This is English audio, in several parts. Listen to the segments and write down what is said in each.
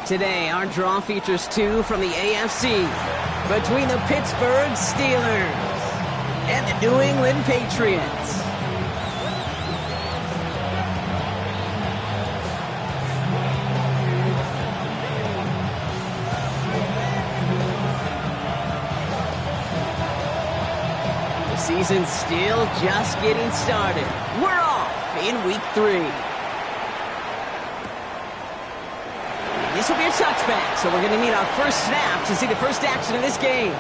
Today, our draw features two from the AFC between the Pittsburgh Steelers and the New England Patriots. The season's still just getting started. We're off in week 3. This will be a touchback, so we're going to need our first snap to see the first action of this game.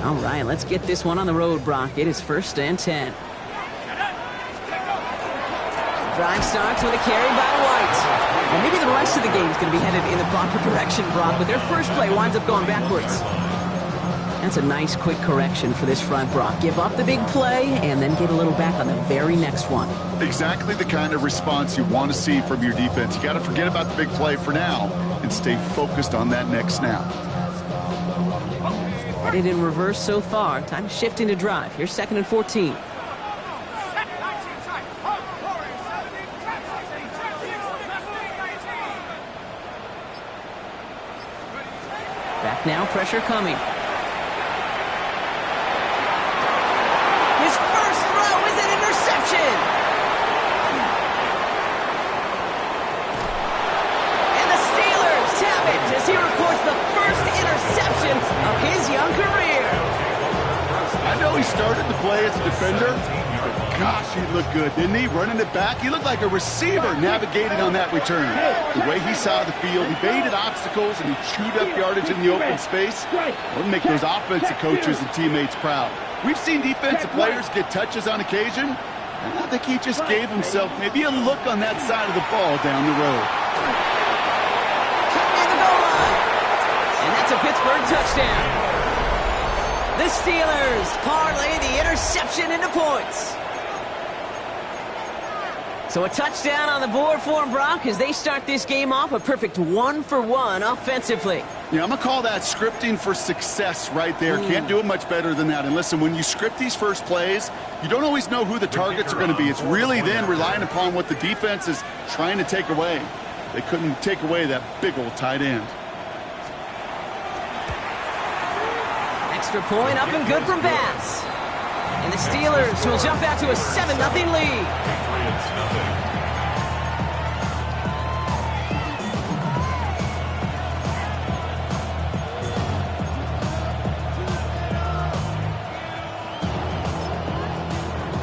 All right, let's get this one on the road, Brock. It is 1st and 10. Drive starts with a carry by White. And maybe the rest of the game is going to be headed in the proper direction, Brock, but their first play winds up going backwards. That's a nice quick correction for this front, Brock. Give up the big play and then get a little back on the very next one. Exactly the kind of response you want to see from your defense. You got to forget about the big play for now and stay focused on that next snap. Headed in reverse so far. Time to shift into drive. Here's 2nd and 14. Back now, pressure coming. His first throw is an interception. And the Steelers tap it as he records the first interception of his young career. I know he started the play as a defender, but gosh, he looked good, didn't he? Running it back, he looked like a receiver navigating on that return. The way he saw the field, he baited obstacles and he chewed up yardage in the open space. It'll make those offensive coaches and teammates proud. We've seen defensive players get touches on occasion, and I think he just gave himself maybe a look on that side of the ball down the road. Cutting in the goal line. And that's a Pittsburgh touchdown. The Steelers parlay the interception into points. So a touchdown on the board for them, Brock, as they start this game off a perfect 1-for-1 offensively. Yeah, I'm going to call that scripting for success right there. Can't do it much better than that. And listen, when you script these first plays, you don't always know who the targets are going to be. It's really then relying upon what the defense is trying to take away. They couldn't take away that big old tight end. Extra point up and good from Bass. And the Steelers will jump out to a 7-0 lead.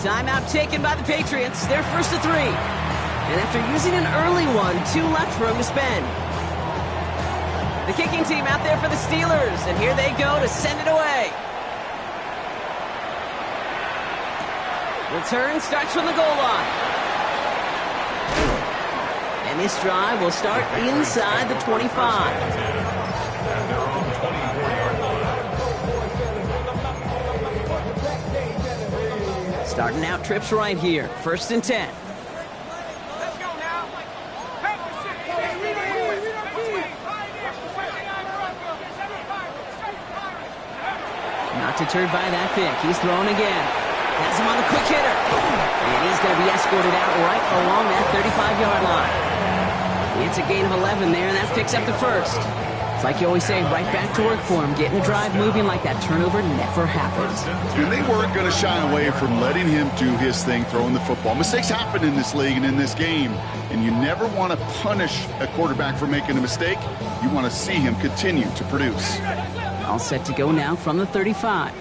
Timeout taken by the Patriots. They're 1st and 3. And after using an early one, 2 left for him to spend. The kicking team out there for the Steelers, and here they go to send it away. Return starts from the goal line. And this drive will start inside the 25. Starting out trips right here. 1st and 10. Not deterred by that pick. He's throwing again. Has him on the quick hitter. And he's going to be escorted out right along that 35-yard line. It's a gain of 11 there, and that picks up the first. It's like you always say, right back to work for him. Getting the drive moving like that turnover never happens. And they weren't going to shy away from letting him do his thing, throwing the football. Mistakes happen in this league and in this game, and you never want to punish a quarterback for making a mistake. You want to see him continue to produce. All set to go now from the 35.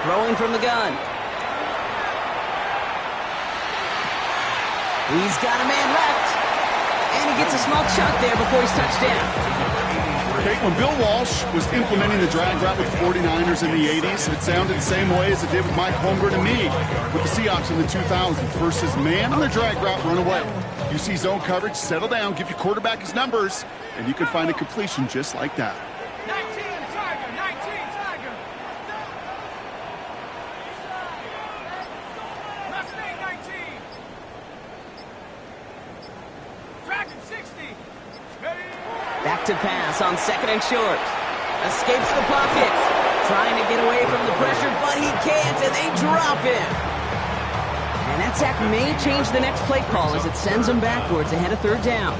Throwing from the gun. He's got a man left. And he gets a small chunk there before he's touched down. Okay, when Bill Walsh was implementing the drag route with 49ers in the 80s, it sounded the same way as it did with Mike Holmgren and me with the Seahawks in the 2000s versus man on the drag route, run away. You see zone coverage, settle down, give your quarterback his numbers, and you can find a completion just like that. 19 Tiger, 19 Tiger. Mustang 19. Dragon 60. Ready? Back to pass on 2nd and short. Escapes the pocket. Trying to get away from the pressure, but he can't, and they drop him. And that sack may change the next play call as it sends them backwards ahead of 3rd down.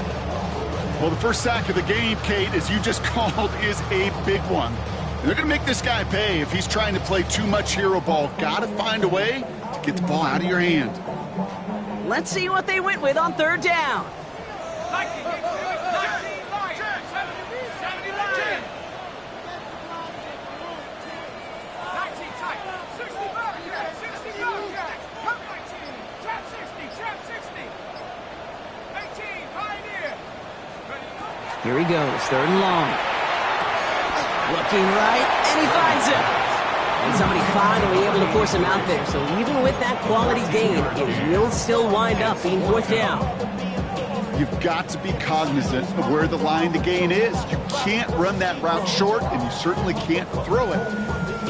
Well, the first sack of the game, Kate, as you just called, is a big one. And they're going to make this guy pay if he's trying to play too much hero ball. Got to find a way to get the ball out of your hand. Let's see what they went with on 3rd down. 19 Lions. 70 Lions. 19 Tiger. 60 Bobcat. 60 Bobcat. Come 19. Trap 60. Trap 60. 18 Pioneer. Here he goes, 3rd and long. Looking right, and he finds him. And somebody finally able to force him out there. So even with that quality gain, it will still wind up being 4th down. You've got to be cognizant of where the line to gain is. You can't run that route short, and you certainly can't throw it.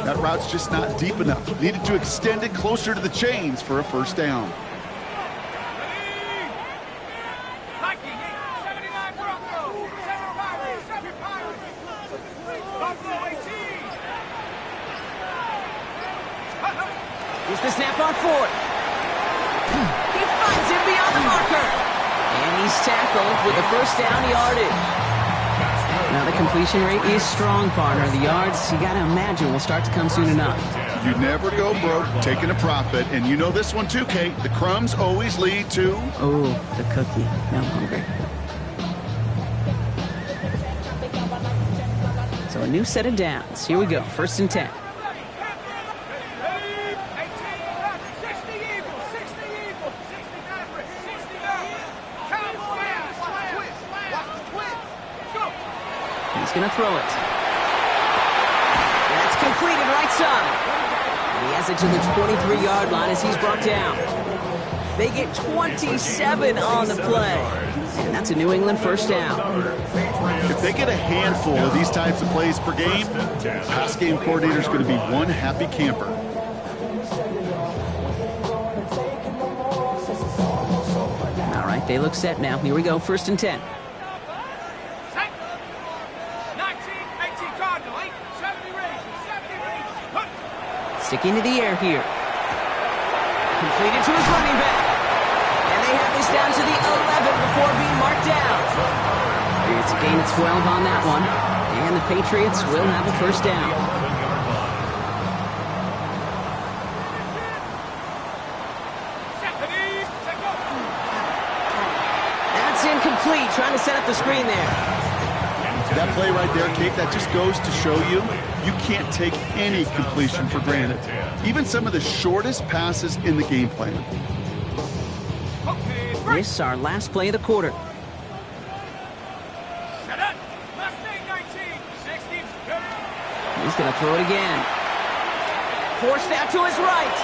That route's just not deep enough. Needed to extend it closer to the chains for a 1st down. Nike, 79 Broncos. 7 Pirates. 7 Pirates. Buffalo 18. Here's the snap on 4th. He finds him beyond the marker. And he's tackled with the 1st down yardage. Now the completion rate is strong, partner. The yards, you got to imagine, will start to come soon enough. You never go broke taking a profit, and you know this one too, Kate. The crumbs always lead to... Oh, the cookie. Now I'm hungry. So a new set of downs. Here we go, 1st and 10. 60 Eagles. 60 Eagles. 60 Mavericks. 60 Mavericks. Cowboys. Watch the twist. Go. He's going to throw it. That's completed right side. And he has it to the 23-yard line as he's brought down. They get 27 on the play. And that's a New England 1st down. If they get a handful of these types of plays per game, pass game coordinator's going to be one happy camper. All right, they look set now. Here we go, 1st and 10. 19, 18 Cardinal. 70 Rangers. Sticking to the air here. Completed to his running back. And they have this down to the 11 before being marked down. It's a gain of 12 on that one. And the Patriots will have a 1st down. That's incomplete. Trying to set up the screen there. That play right there, Kate, that just goes to show you can't take any completion for granted. Even some of the shortest passes in the game plan. This is our last play of the quarter. He's going to throw it again. Forced out to his right.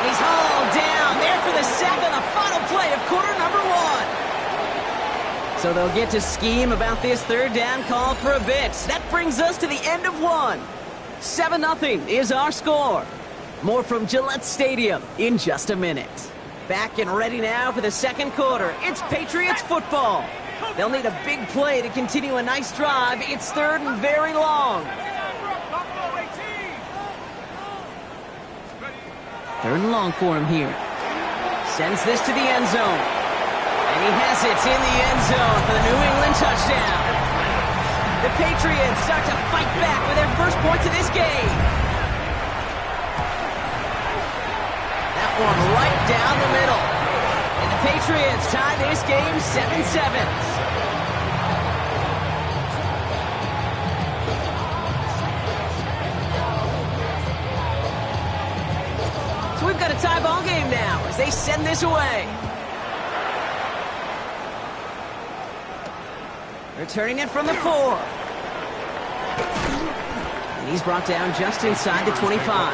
He's hauled down there for the sack on the final play of quarter number 1. So they'll get to scheme about this 3rd down call for a bit. That brings us to the end of 1. 7-0 is our score. More from Gillette Stadium in just a minute. Back and ready now for the 2nd quarter. It's Patriots football. They'll need a big play to continue a nice drive. It's 3rd and very long. 3rd and long for him here. Sends this to the end zone. And he has it in the end zone for the New England touchdown. The Patriots start to fight back with their first points of this game. That one right down the middle. And the Patriots tie this game 7-7. So we've got a tie ball game now as they send this away. Returning it from the 4. And he's brought down just inside the 25.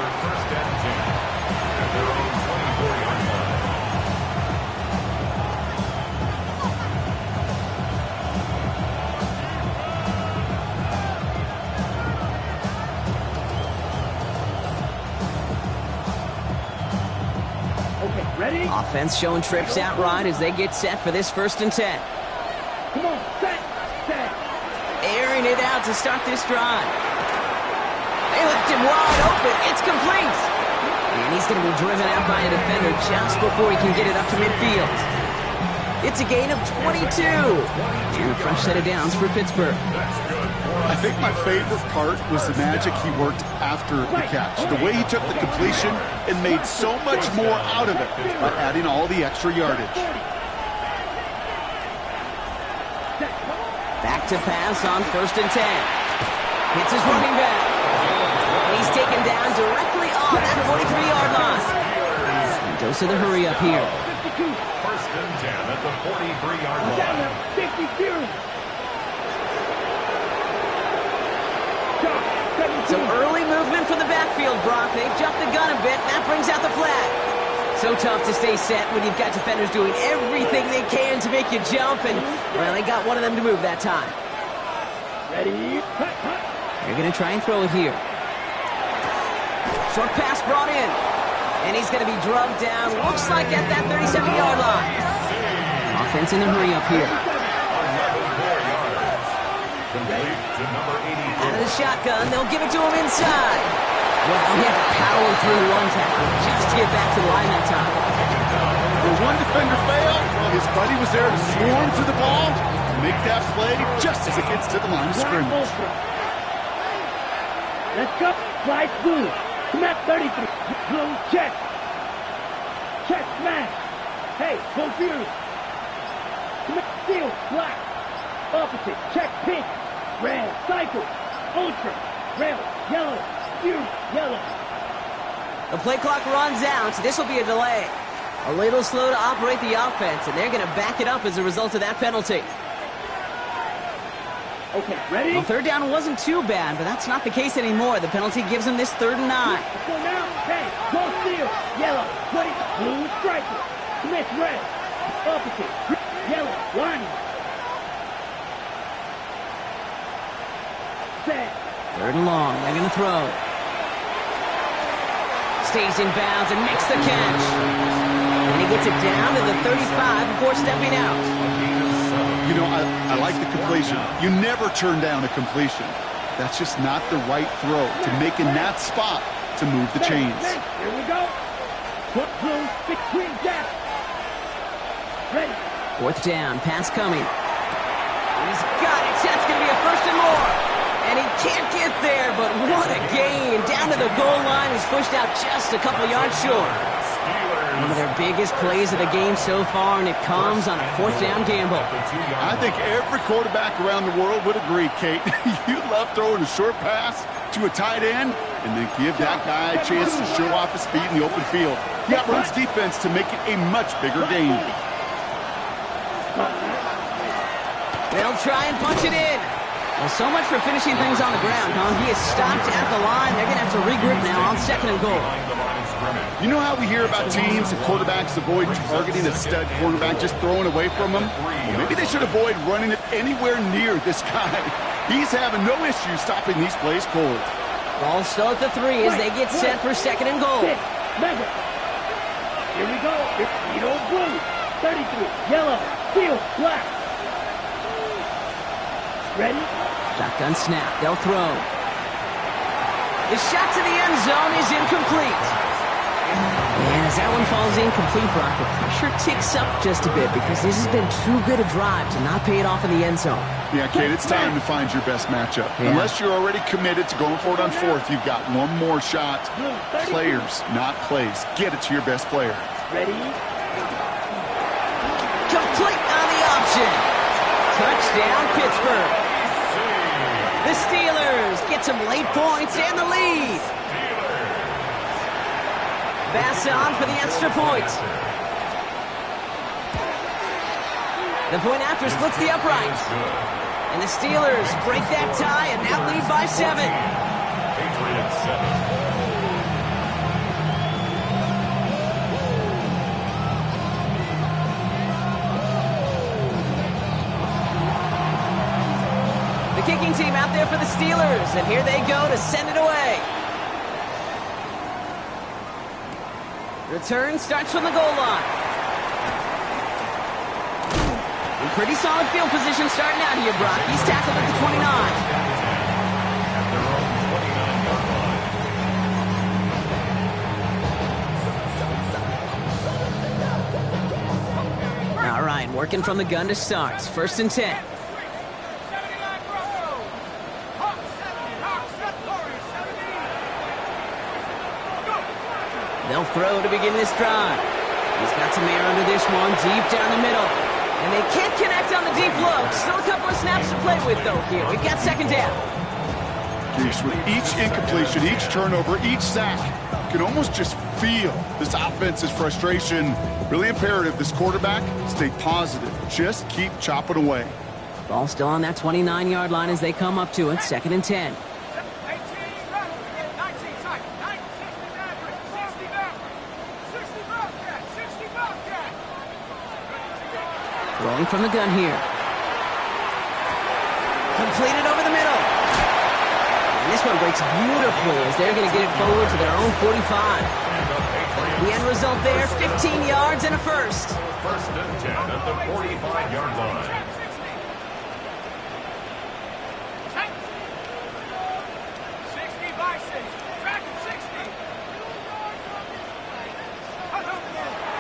Ready? Offense showing trips out right as they get set for this 1st and 10. Come on, set. Airing it out to start this drive. They left him wide open. It's complete. And he's going to be driven out by a defender just before he can get it up to midfield. It's a gain of 22. And a fresh set of downs for Pittsburgh. I think my favorite part was the magic he worked after the catch. The way he took the completion and made so much more out of it by adding all the extra yardage. Back to pass on 1st and 10. Hits his running back. And he's taken down directly on that 43-yard line. And goes to the hurry up here. 1st and 10 at the 43-yard line. 52. Some early movement from the backfield, Brock. They've jumped the gun a bit, and that brings out the flag. So tough to stay set when you've got defenders doing everything they can to make you jump, and, well, they got one of them to move that time. Ready? They're going to try and throw it here. Short pass brought in, and he's going to be drugged down, looks like at that 37-yard line. Offense in the hurry up here. Out of the shotgun, they'll give it to him inside. Well, he had to power through one tackle just to get back to the line that time. When one defender failed, his buddy was there to swarm to the ball and make that play just as it gets to the line of scrimmage. Let's go. Slide through. Come at 33. Blue check. Check smash. Hey, confused. Come at steal. Black. Opposite. Check pink. Red. Cycle. Ultra. Red. Yellow. Huge. Yellow. The play clock runs out. This will be a delay. A little slow to operate the offense, and they're going to back it up as a result of that penalty. Okay, ready? Well, 3rd down wasn't too bad, but that's not the case anymore. The penalty gives them this 3rd and 9. Let's go now. Hey, go steal. Yellow. 20. Blue striker. Smith red. Opposite. Yellow. Line. Set. 3rd and long. They're going to throw. Stays in bounds and makes the catch. And he gets it down to the 35 before stepping out. You know, I like the completion. You never turn down a completion. That's just not the right throw to make in that spot to move the chains. Here we go. Put blue between that. Ready. 4th down. Pass coming. He's got it. That's going to be a 1st and more. And he can't get there, but what a gain. Down to the goal line. He's pushed out just a couple yards short. One of their biggest plays of the game so far, and it comes on a 4th down gamble. I think every quarterback around the world would agree, Kate. You love throwing a short pass to a tight end and then give that guy a chance to show off his speed in the open field. That runs defense to make it a much bigger game. They'll try and punch it in. Well, so much for finishing things on the ground, huh? He is stopped at the line. They're going to have to regroup now on 2nd and goal. You know how we hear about teams and quarterbacks avoid targeting a stud cornerback, just throwing away from him? Well, maybe they should avoid running it anywhere near this guy. He's having no issue stopping these plays cold. Ball still at the 3 as they get set for 2nd and goal. Mega. Here we go. It's Edo blue. 33. Yellow. Steel. Black. Ready? Shotgun snap. They'll throw. The shot to the end zone is incomplete. And as that one falls incomplete, Brock, the pressure ticks up just a bit because this has been too good a drive to not pay it off in the end zone. Yeah, Kate, it's time to find your best matchup. Yeah. Unless you're already committed to going for it on 4th, you've got one more shot. Players, not plays. Get it to your best player. Ready? Complete on the option. Touchdown, Pittsburgh. The Steelers get some late points and the lead. Bass on for the extra point. The point after splits the uprights. And the Steelers break that tie and now lead by 7. Patriots 7. Kicking team out there for the Steelers, and here they go to send it away. Return starts from the goal line. In pretty solid field position starting out here, Brock. He's tackled at the 29. All right, working from the gun to start. 1st and 10. They'll throw to begin this drive. He's got some air under this one, deep down the middle. And they can't connect on the deep look. Still a couple of snaps to play with, though, here. We've got 2nd down. Geez, with each incompletion, each turnover, each sack, you can almost just feel this offense's frustration. Really imperative this quarterback stay positive. Just keep chopping away. Ball still on that 29-yard line as they come up to it. 2nd and 10. Throwing from the gun here. Completed over the middle. And this one breaks beautifully as they're going to get it forward to their own 45. The end result there, 15 yards and a first. 1st and 10 at the 45-yard line.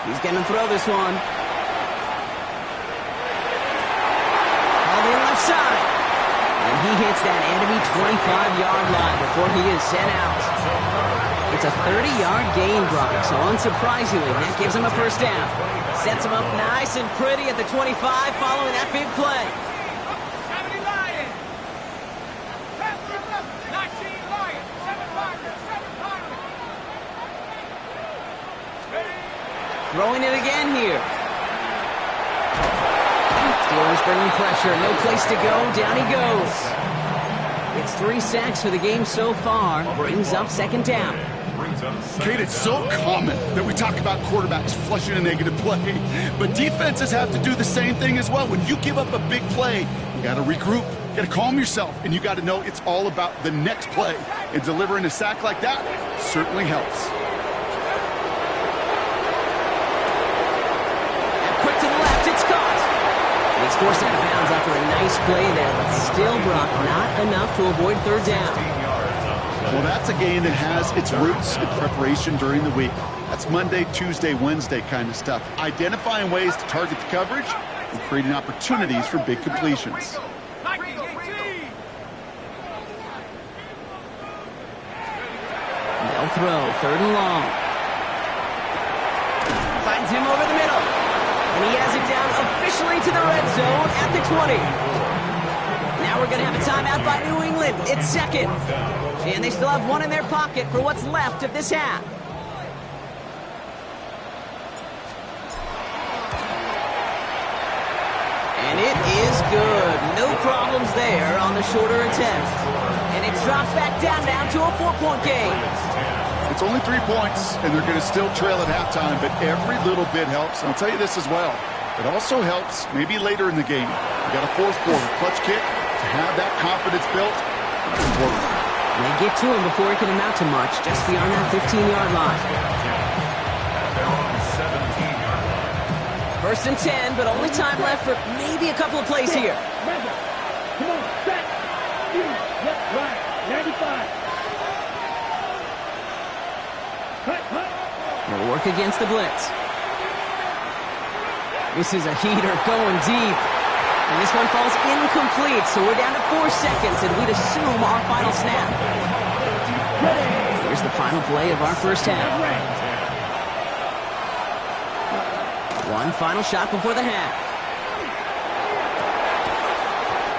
He's going to throw this one. All the left side. And he hits that enemy 25-yard line before he is sent out. It's a 30-yard gain, Brock, so unsurprisingly, that gives him a 1st down. Sets him up nice and pretty at the 25 following that big play. Throwing it again here. Steelers bringing pressure. No place to go. Down he goes. It's 3 sacks for the game so far. Brings up 2nd down. Kate, it's so common that we talk about quarterbacks flushing a negative play, but defenses have to do the same thing as well. When you give up a big play, you got to regroup, you got to calm yourself, and you got to know it's all about the next play. And delivering a sack like that certainly helps. And quick to the left, it's caught. He's forced out of bounds after a nice play there, but still, Brock, not enough to avoid 3rd down. Well, that's a game that has its roots in preparation during the week. That's Monday, Tuesday, Wednesday kind of stuff. Identifying ways to target the coverage and creating opportunities for big completions. They'll throw 3rd and long. Finds him over the middle. And he has it down officially to the red zone at the 20. Now we're going to have a timeout by New England. It's 2nd. And they still have one in their pocket for what's left of this half. And it is good. No problems there on the shorter attempt. And it's dropped back down to a 4-point game. It's only 3 points, and they're going to still trail at halftime, but every little bit helps. And I'll tell you this as well. It also helps maybe later in the game. You got a 4th quarter clutch kick to have that confidence built. It's important. They get to him before it can amount to much, just beyond that 15-yard line. 1st and 10, but only time left for maybe a couple of plays here. Come on, set. Left, right, 95. They'll work against the blitz. This is a heater going deep. And this one falls incomplete, so we're down to 4 seconds, and we'd assume our final snap. Here's the final play of our first half. One final shot before the half.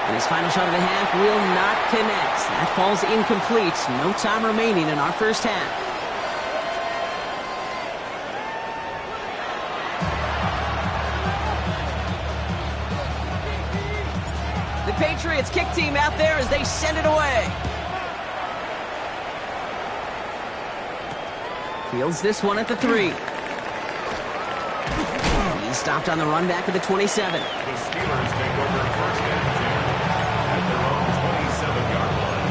And his final shot of the half will not connect. That falls incomplete. No time remaining in our first half. The Patriots kick team out there as they send it away. Fields this one at the 3. He's stopped on the run back at the 27. The Steelers take over 1st and 10 at their own 27-yard line.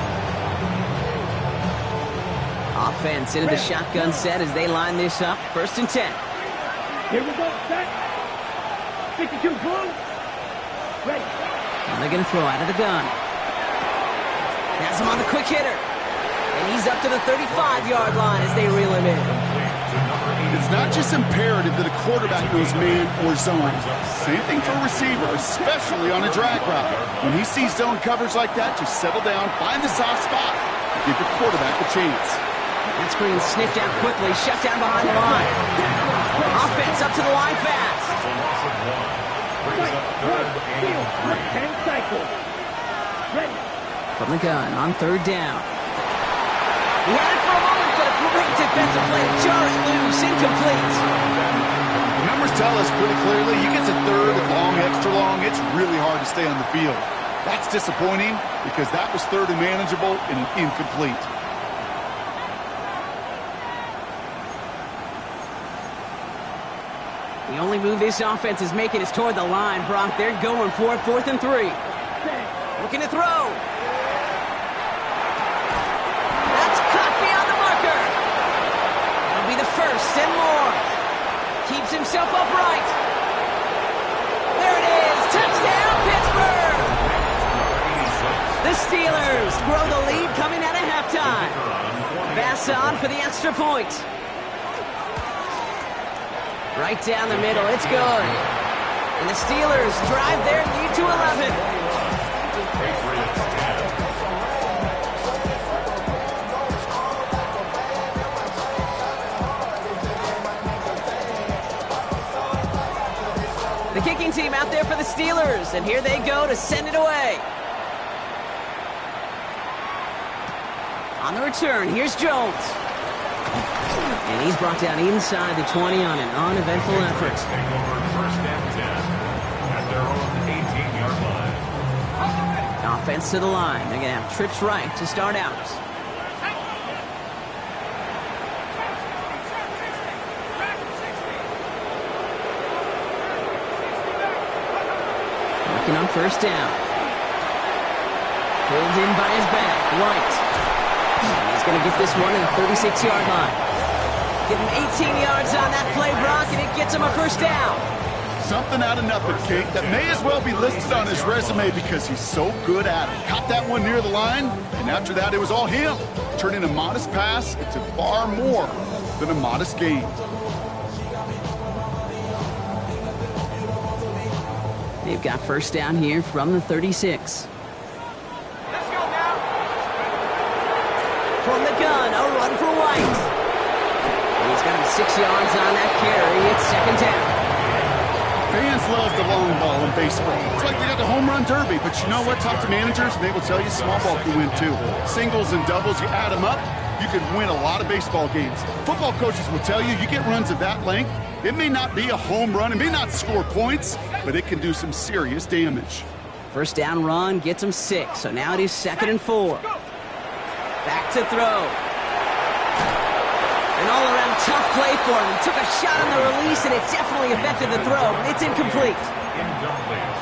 offense into the shotgun set as they line this up. 1st and 10. Here we go, set. 52 blue. Ready. And they're going to throw out of the gun. Has him on the quick hitter. And he's up to the 35-yard line as they reel him in. It's not just imperative that a quarterback knows man or zone. Same thing for a receiver, especially on a drag route. When he sees zone coverage like that, just settle down, find the soft spot, and give your quarterback a chance. That screen sniffed out quickly, shut down behind the line. Offense up to the line fast. Right, 10 cycles. Ready. From the gun on 3rd down. He had it for a moment, but a great defensive play to jar it loose, incomplete. The numbers tell us pretty clearly, you get to 3rd and long, extra long, it's really hard to stay on the field. That's disappointing because that was 3rd and manageable and an incomplete. The only move this offense is making is toward the line, Brock. They're going for it, 4th and 3. Looking to throw. That's caught beyond the marker. That'll be the 1st and more. Keeps himself upright. There it is. Touchdown, Pittsburgh. The Steelers grow the lead coming out of halftime. Bass on for the extra point. Right down the middle. It's good. And the Steelers drive their lead to 11. The kicking team out there for the Steelers, and here they go to send it away. On the return, here's Jones. And he's brought down inside the 20 on an uneventful effort. Take over 1st and 10 at their own 18-yard line. Offense to the line. They're going to have trips right to start out. On 1st down. Pulled in by his back, White. And he's going to get this one at the 36-yard line. Give him 18 yards on that play, Brock, and it gets him a 1st down. Something out of nothing, Kate, that may as well be listed on his resume because he's so good at it. Caught that one near the line, and after that, it was all him. Turning a modest pass into far more than a modest gain. They've got 1st down here from the 36. Let's go now. From the gun, a run for White. And he's got him 6 yards on that carry. It's 2nd down. Fans love the long ball in baseball. It's like they got the home run derby, but you know what? Talk to managers, and they will tell you small ball can win too. Singles and doubles, you add them up, you can win a lot of baseball games. Football coaches will tell you, you get runs of that length, it may not be a home run, it may not score points, but it can do some serious damage. 1st down run gets him 6, so now it is 2nd and 4. Back to throw. An all-around tough play for him. He took a shot on the release, and it definitely affected the throw. It's incomplete.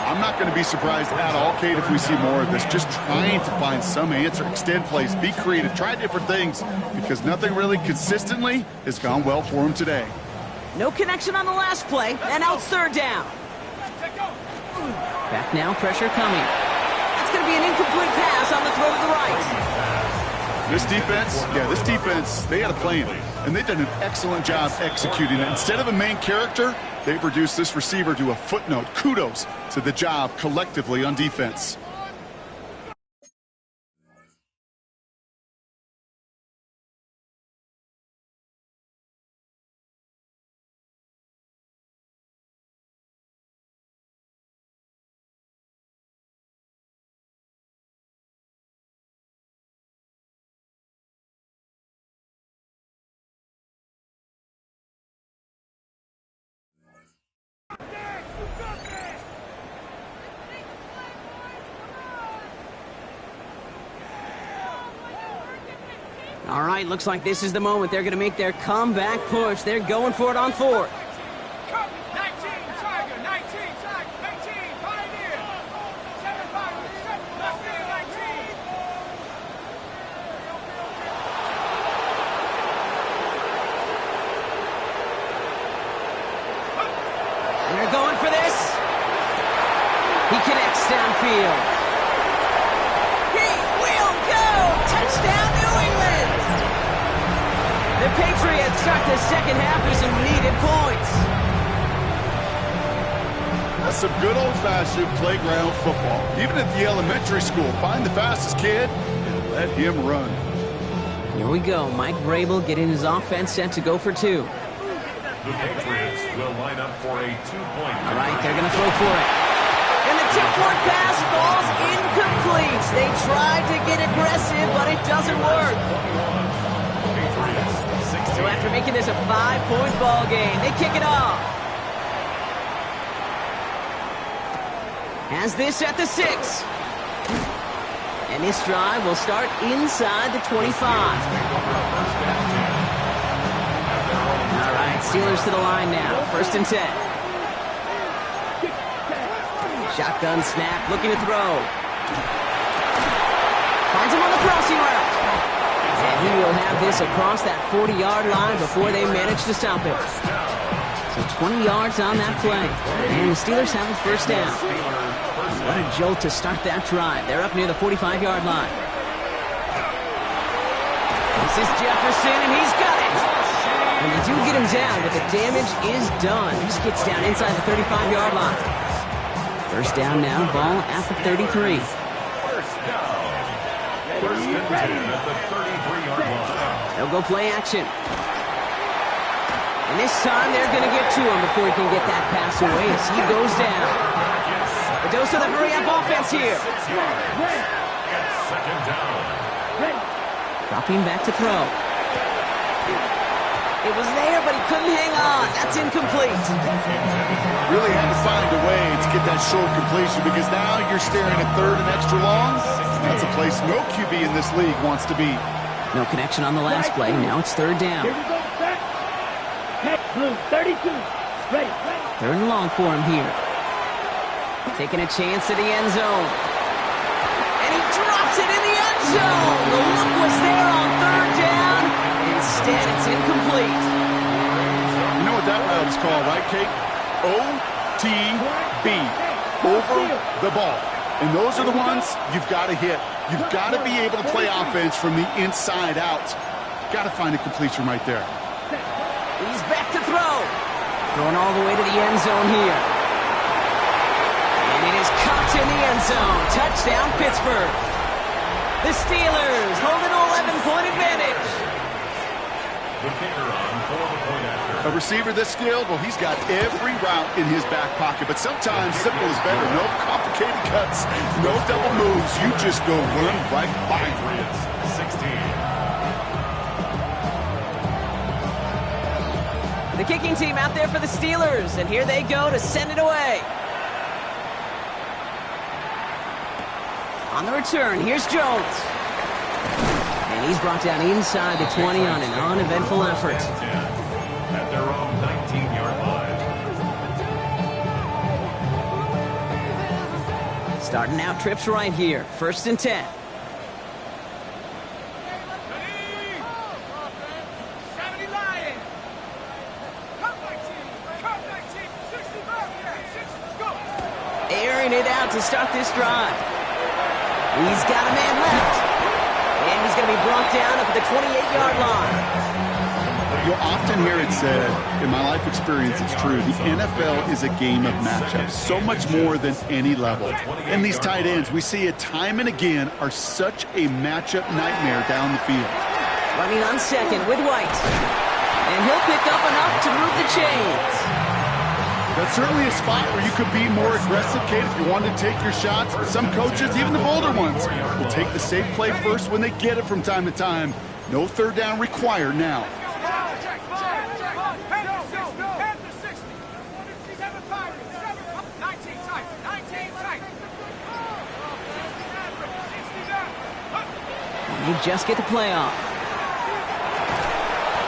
I'm not going to be surprised at all, Kate, if we see more of this. Just trying to find some answer, extend plays, be creative, try different things, because nothing really consistently has gone well for him today. No connection on the last play, and now it's 3rd down. Back now, pressure coming. That's going to be an incomplete pass on the throw to the right. This defense, they had a plan, and they've done an excellent job executing it. Instead of a main character, they've reduced this receiver to a footnote. Kudos to the job collectively on defense. All right, looks like this is the moment. They're going to make their comeback push. They're going for it on 4th. 19 Tiger, 19 Pioneer. 7 Pioneer, 19. downfield. He will go! Touchdown, New England! The Patriots start the second half with some needed points. That's some good old-fashioned playground football. Even at the elementary school, find the fastest kid and let him run. Here we go. Mike Vrabel getting his offense set to go for two. The Patriots will line up for a 2-point. All right, they're going to throw for it. And the tip-forward pass falls incomplete. They tried to get aggressive, but it doesn't work. Patriots, 16. So after making this a 5-point ball game, they kick it off. Has this at the 6. And this drive will start inside the 25. All right, Steelers to the line now. 1st and 10. Shotgun snap, looking to throw. Finds him on the crossing route. And he will have this across that 40-yard line before they manage to stop it. So 20 yards on that play. And the Steelers have a 1st down. What a jolt to start that drive. They're up near the 45-yard line. This is Jefferson, and he's got it. And they do get him down, but the damage is done. He just gets down inside the 35-yard line. 1st down now, ball at the 33. 1st down. 1st and 10 at the 33-yard line. They'll go play action. And this time they're going to get to him before he can get that pass away as he goes down. A dose of the hurry-up offense here. 6 yards. It's 2nd down. Dropping back to throw. It was there, but he couldn't hang on. That's incomplete. Really had to find a way to get that short completion because now you're staring at 3rd and extra long. That's a place no QB in this league wants to be. No connection on the last play. Now it's 3rd down. Here we go, set. Hey, blue, 32. Ready. 3rd and long for him here. Taking a chance to the end zone. And he drops it in the end zone. The look was there on 3rd down. Instead, it's incomplete. You know what that route is called, right, Kate? OTB. Over the ball. And those are the ones you've got to hit. You've got to be able to play offense from the inside out. Got to find a completion right there. He's back to throw. Going all the way to the end zone here. And it is caught in the end zone. Touchdown, Pittsburgh. The Steelers hold an 11-point advantage. The kicker on for the point after. A receiver this skilled, well, he's got every route in his back pocket. But sometimes simple is better. No complicated cuts, no double moves. You just go run right by him. Patriots, 16. The kicking team out there for the Steelers. And here they go to send it away. On the return, here's Jones. And he's brought down inside the 20 on an uneventful effort. At their own 19-yard line. Starting out trips right here. 1st and 10. Airing it out to start this drive. He's got a man left. And he's going to be brought down up at the 28-yard line. You'll often hear it said, in my life experience, it's true, the NFL is a game of matchups, so much more than any level. And these tight ends, we see it time and again, are such a matchup nightmare down the field. Running on 2nd with White. And he'll pick up enough to move the chains. That's certainly a spot where you could be more aggressive, Kate, if you wanted to take your shots. But some coaches, even the bolder ones, will take the safe play first when they get it from time to time. No 3rd down required now. And they just get the playoff.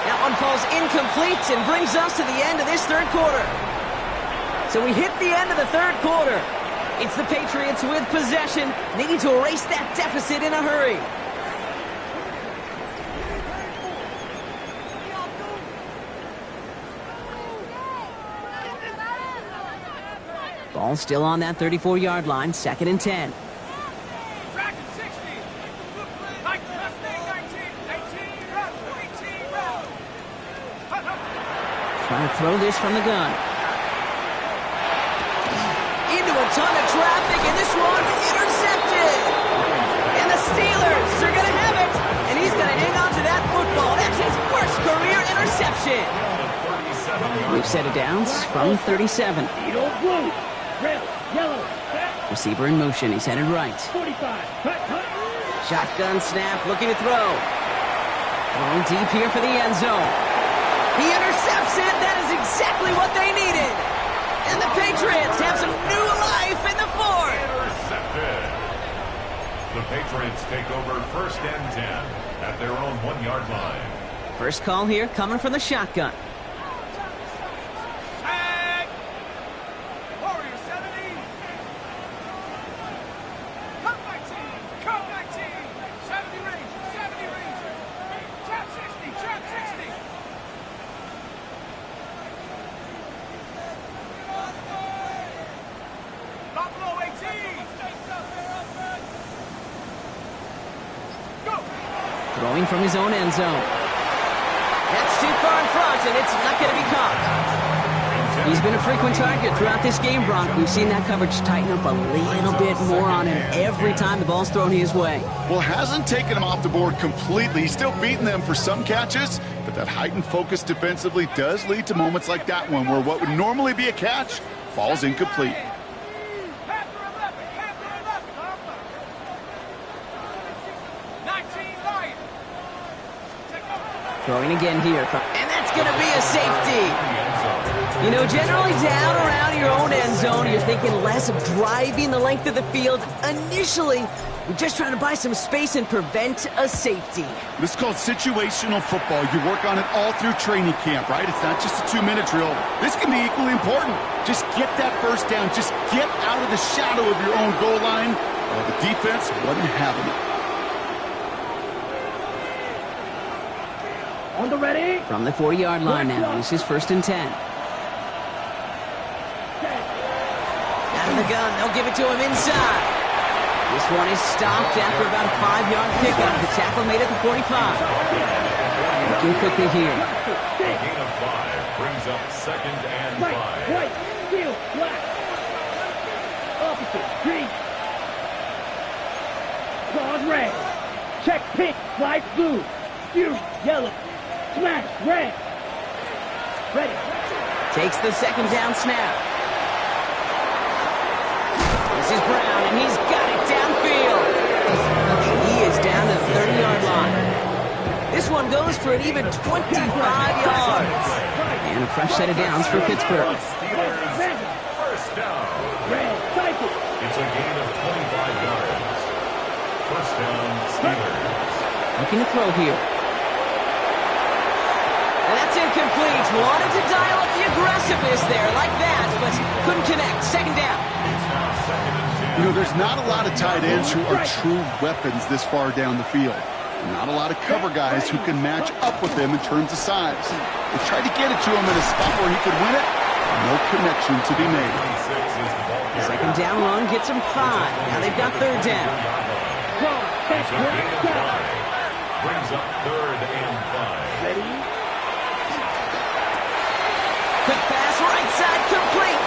That one falls incomplete and brings us to the end of this 3rd quarter. So we hit the end of the 3rd quarter. It's the Patriots with possession, needing to erase that deficit in a hurry. Ball still on that 34-yard line, 2nd and 10. Trying to throw this from the gun. Into a ton of traffic, and this one's intercepted. And the Steelers are going to have it. And he's going to hang on to that football. That's his first career interception. We've set it downs from 37. Blue, red, yellow. Receiver in motion. He's headed right. 45. Shotgun snap, looking to throw. Throwing deep here for the end zone. He intercepts it. That is exactly what they needed. And the Patriots have some new life in the fourth. Intercepted. The Patriots take over 1st and 10 at their own 1-yard line. First call here coming from the shotgun. Throwing from his own end zone. That's too far in front, and it's not going to be caught. He's been a frequent target throughout this game, Brock. We've seen that coverage tighten up a little bit more on him every time the ball's thrown his way. Well, hasn't taken him off the board completely. He's still beating them for some catches, but that heightened focus defensively does lead to moments like that one where what would normally be a catch falls incomplete. Throwing again here. And that's going to be a safety. You know, generally down around your own end zone, you're thinking less of driving the length of the field. Initially, we're just trying to buy some space and prevent a safety. This is called situational football. You work on it all through training camp, right? It's not just a 2-minute drill. This can be equally important. Just get that first down. Just get out of the shadow of your own goal line. Well, the defense wasn't having it. On the ready. From the 40-yard line now. This is 1st and 10. Out of the gun. They'll give it to him inside. This one is stopped after about a 5-yard pickup. The tackle made at the 45. Looking quickly here. Gain of 5 brings up 2nd and 5. White, steel, black. Opposite, green. Claws red. Check pink, flight blue. Fury, yellow. Smash, red. Ready. Takes the 2nd down snap. This is Brown, and he's got it downfield. He is down to the 30-yard line. This one goes for an even 25 yards. And a fresh set of downs for Pittsburgh. First down. Red, cycle. It's a gain of 25 yards. First down, Steelers. Looking to throw here. And that's incomplete. Wanted to dial up the aggressiveness there like that, but couldn't connect. 2nd down. You know, there's not a lot of tight ends who are true weapons this far down the field. Not a lot of cover guys who can match up with them in terms of size. They tried to get it to him in a spot where he could win it. No connection to be made. 2nd down run gets him 5. Now they've got 3rd down. It's a gain of 5. Brings up 3rd and 5. Ready. Quick pass, right side, complete.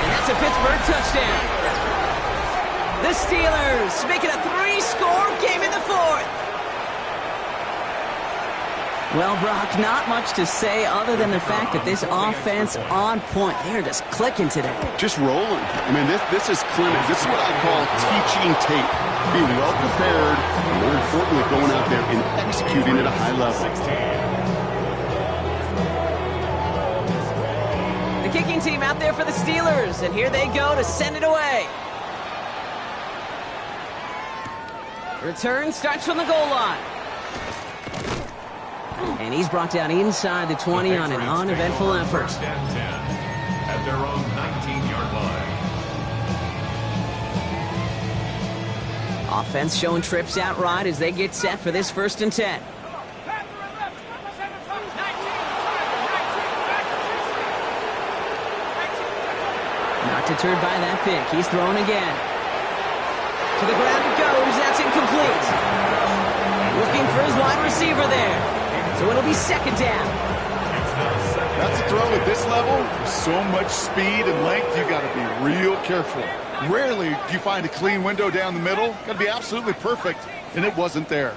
And that's a Pittsburgh touchdown. The Steelers make it a 3-score game in the 4th. Well, Brock, not much to say other than the fact that this offense on point. They're just clicking today. Just rolling. I mean, this is clinic. This is what I call teaching tape. Being well prepared, and more importantly, going out there and executing at a high level. The kicking team out there for the Steelers, and here they go to send it away. Return starts from the goal line. And he's brought down inside the 20 on an uneventful effort. First and 10 at their own 19-yard line. Offense showing trips out right as they get set for this 1st and 10. Not to deterred by that pick. He's throwing again. To the ground it goes. That's incomplete. Looking for his wide receiver there. So it'll be second down. That's a throw at this level. With so much speed and length, you got to be real careful. Rarely do you find a clean window down the middle. Got to be absolutely perfect, and it wasn't there.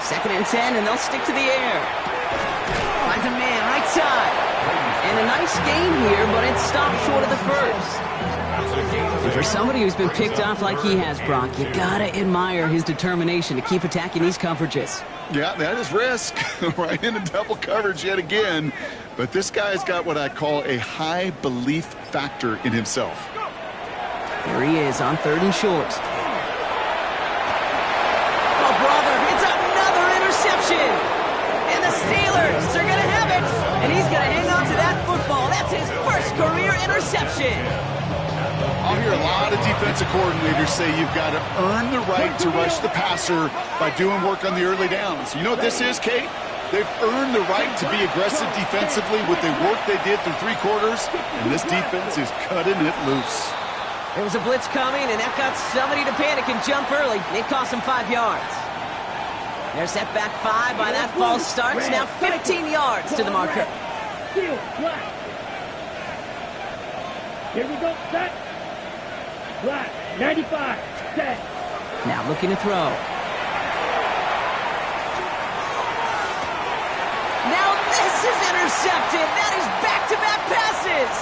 Second and 10, and they'll stick to the air. Finds a man, right side. And a nice gain here, but it stopped short of the first. And for somebody who's been picked off like he has, Brock, you gotta admire his determination to keep attacking these coverages. Yeah, that is risk. Right into double coverage yet again. But this guy's got what I call a high belief factor in himself. There he is on third and short. Oh, brother, it's another interception. And the Steelers are going to have it. And he's going to hang on to that football. That's his first career interception. I'll hear a lot of defensive coordinators say you've got to earn the right to rush the passer by doing work on the early downs. You know what this is, Kate? They've earned the right to be aggressive defensively with the work they did through three quarters, and this defense is cutting it loose. There was a blitz coming, and that got somebody to panic and jump early. It cost him 5 yards. They're set back 5 by that false start. It's now 15 yards to the marker. Steal, black. Here we go, set. Black, 95, set. Now looking to throw. Now this is intercepted. That is back-to-back passes.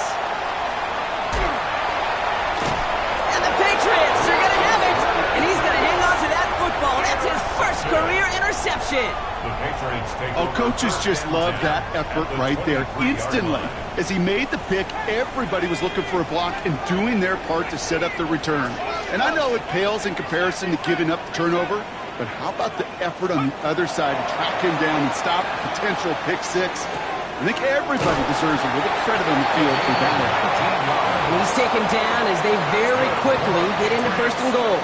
And the Patriots are going to have it. And he's going to hang on to that football. That's his first career interception. The Patriots take Oh, coaches just love that effort right there. Instantly, as he made the pick, everybody was looking for a block and doing their part to set up the return. And I know it pales in comparison to giving up the turnover, but how about the effort on the other side to track him down and stop a potential pick six? I think everybody deserves a little credit on the field for that effort. And he's taken down as they very quickly get into first and goal.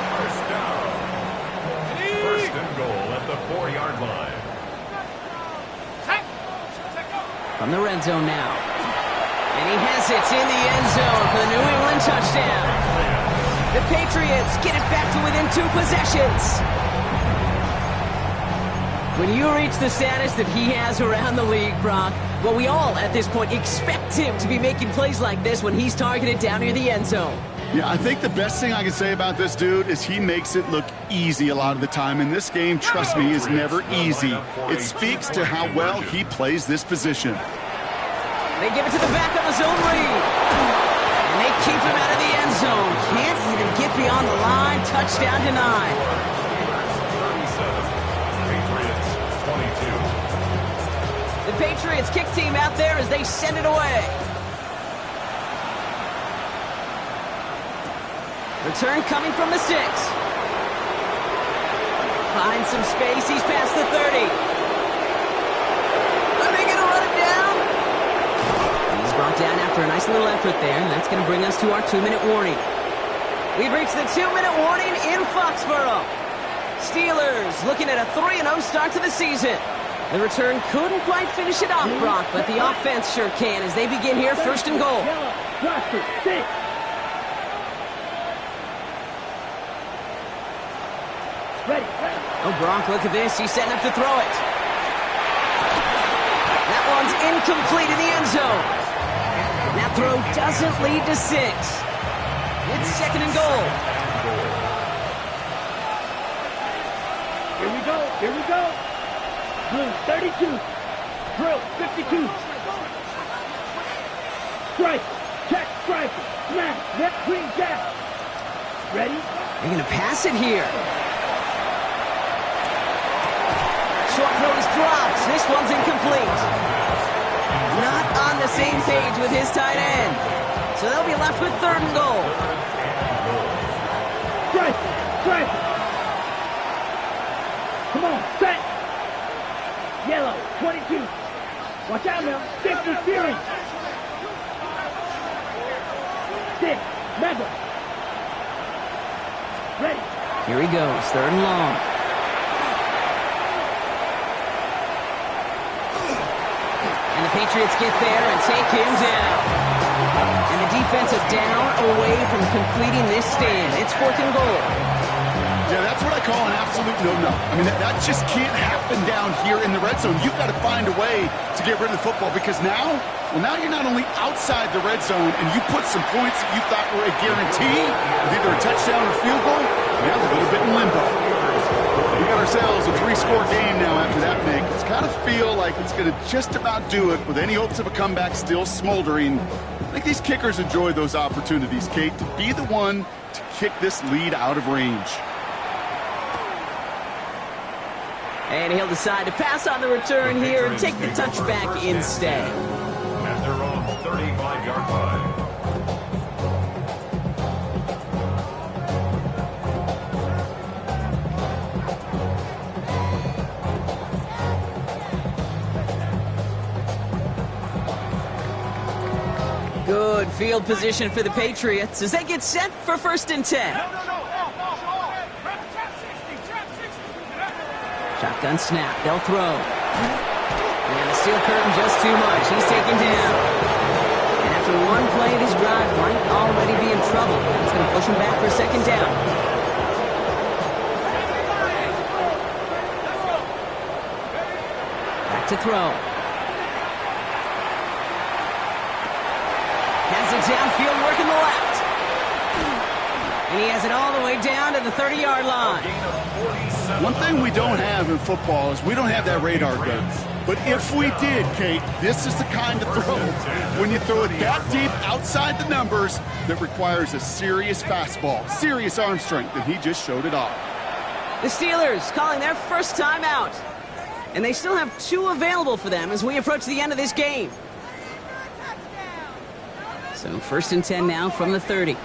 First and goal at the 4-yard line. From the red zone now. And he has it in the end zone for the New England touchdown. The Patriots get it back to within 2 possessions. When you reach the status that he has around the league, Brock, well, we all at this point expect him to be making plays like this when he's targeted down near the end zone. Yeah, I think the best thing I can say about this dude is he makes it look easy a lot of the time. And this game, trust me, is never easy. It speaks to how well he plays this position. They give it to the back of the zone read. And they keep him out of the end zone. Can't even get beyond the line. Touchdown denied. Patriots 22. The Patriots kick team out there as they send it away. Return coming from the 6. Finds some space. He's past the 30. Are they going to run him down? He's brought down after a nice little effort there. And that's going to bring us to our 2-minute warning. We've reached the 2-minute warning in Foxborough. Steelers looking at a 3-0 start to the season. The return couldn't quite finish it off, Brock, but the offense sure can as they begin here first and goal. Ready. Oh, Brock, look at this. He's setting up to throw it. That one's incomplete in the end zone. That throw doesn't lead to 6. It's second and goal. Here we go. Here we go. Blue 32. Drill 52. Strike. Check. Strike. Smash. Net green jack. Ready? They're going to pass it here. Short throw is dropped. This one's incomplete. Not on the same page with his tight end. So they'll be left with third and goal. Strike. Strike. Come on. Set. Yellow. 22. Watch out now. 50 steering. 6. Mega. Ready. Here he goes. Third and long. Patriots get there and take him down. And the defensive down away from completing this stand. It's 4th and goal. Yeah, that's what I call an absolute no-no. I mean, that just can't happen down here in the red zone. You've got to find a way to get rid of the football because now you're not only outside the red zone and you put some points that you thought were a guarantee, with either a touchdown or field goal, now a little bit in limbo. We got ourselves a 3-score game now after that make. It's got to feel like it's going to just about do it with any hopes of a comeback still smoldering. I think these kickers enjoy those opportunities, Kate, to be the one to kick this lead out of range. And he'll decide to pass on the return here and take the touchback instead. At their own 35-yard line. Good field position for the Patriots as they get set for 1st and 10. Shotgun snap. They'll throw. And the steel curtain just too much. He's taken down. And after one play, this drive might already be in trouble. It's going to push him back for 2nd down. Back to throw. Has it downfield, working the left. And he has it all the way down to the 30-yard line. One thing we don't have in football is we don't have that radar gun. But if we did, Kate, this is the kind of throw, when you throw it that deep outside the numbers, that requires a serious fastball, serious arm strength, and he just showed it off. The Steelers calling their first timeout. And they still have 2 available for them as we approach the end of this game. So 1st and 10 now from the 30.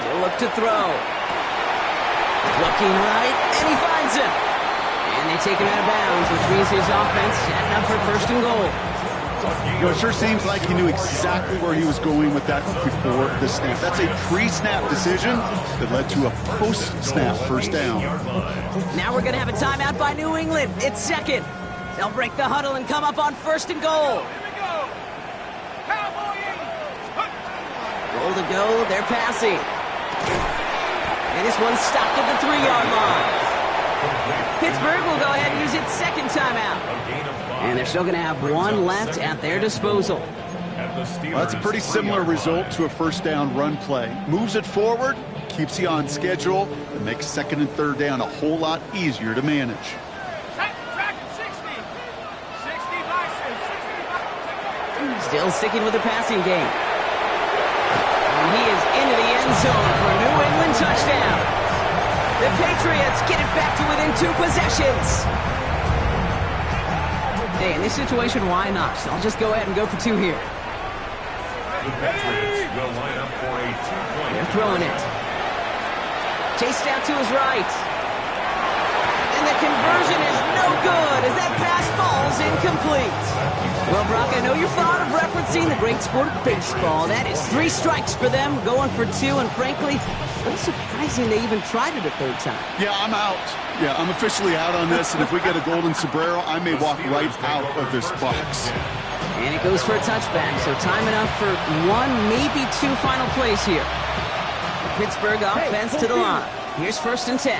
They'll look to throw. Looking right, and he finds him. And they take him out of bounds, which means his offense setting up for 1st and goal. You know, it sure seems like he knew exactly where he was going with that before the snap. That's a pre-snap decision that led to a post-snap 1st down. Now we're going to have a timeout by New England. It's 2nd. They'll break the huddle and come up on 1st and goal. Goal to go, they're passing. And this one's stopped at the 3-yard line. Pittsburgh will go ahead and use its 2nd timeout. And they're still going to have 1 left at their disposal. Well, that's a pretty similar result to a 1st down run play. Moves it forward, keeps you on schedule, and makes 2nd and 3rd down a whole lot easier to manage. Still sticking with the passing game. And he is into the end zone for a New England touchdown. The Patriots get it back to within 2 possessions. Hey, in this situation, why not? So I'll just go ahead and go for 2 here. The Patriots will line up for a 2-point. They're throwing it. Chased out to his right. And the conversion is no good as that pass falls incomplete. Well, Brock, I know you're fond of referencing the great sport of baseball. That is 3 strikes for them, going for 2, and frankly, it's surprising they even tried it a 3rd time. Yeah, I'm out. Yeah, I'm officially out on this, and if we get a golden sombrero, I may walk right out of this box. And it goes for a touchback, so time enough for 1, maybe 2 final plays here. The Pittsburgh offense to the line. Here's 1st and 10.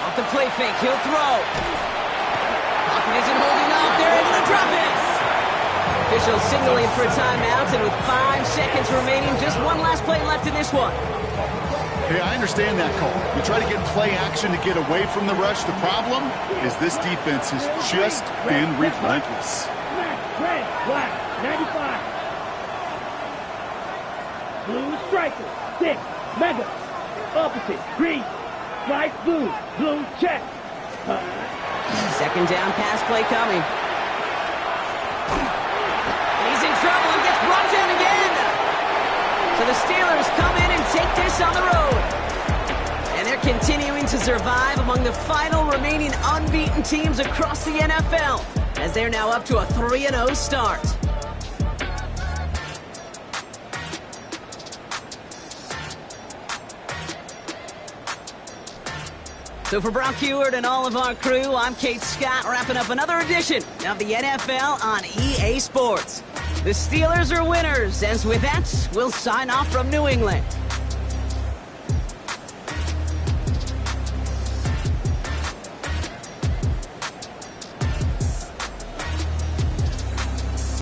Off the play fake, he'll throw. Pocket isn't holding up. They're able to drop it. Officials signaling for a timeout, and with 5 seconds remaining, just 1 last play left in this one. Hey, I understand that call. You try to get play action to get away from the rush. The problem is this defense has just been relentless. Red, black, 95. Blue striker, 6, mega. Opposite, green, light blue, blue check. 2nd down pass play coming. And he's in trouble and gets brought down again. So the Steelers come in and take this on the road. And they're continuing to survive among the final remaining unbeaten teams across the NFL, as they're now up to a 3-0 start. So for Brock Heward and all of our crew, I'm Kate Scott, wrapping up another edition of the NFL on EA Sports. The Steelers are winners, as with that, we'll sign off from New England.